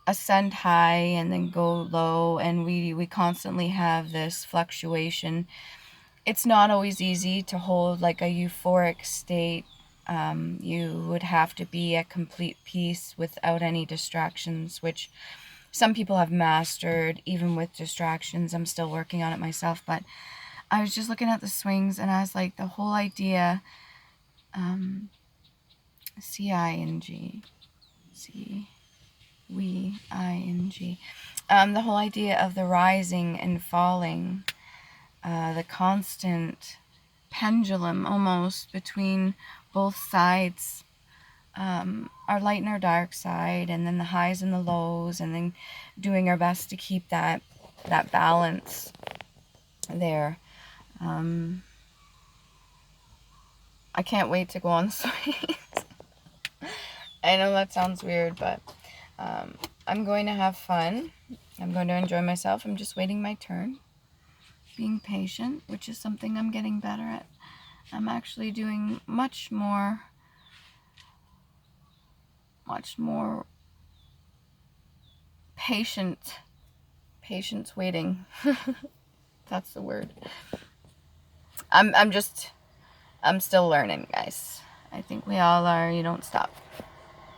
ascend high and then go low, and we constantly have this fluctuation. It's not always easy to hold like a euphoric state. You would have to be at complete peace without any distractions, which some people have mastered even with distractions. I'm still working on it myself, but I was just looking at the swings and I was like, the whole idea, C-I-N-G, C-we-I-N-G, the whole idea of the rising and falling, the constant pendulum almost between both sides, our light and our dark side, and then the highs and the lows, and then doing our best to keep that balance there. I can't wait to go on swings. I know that sounds weird, but I'm going to have fun. I'm going to enjoy myself. I'm just waiting my turn. Being patient, which is something I'm getting better at. I'm actually doing much more patience waiting. That's the word. I'm still learning, guys. I think we all are. You don't stop.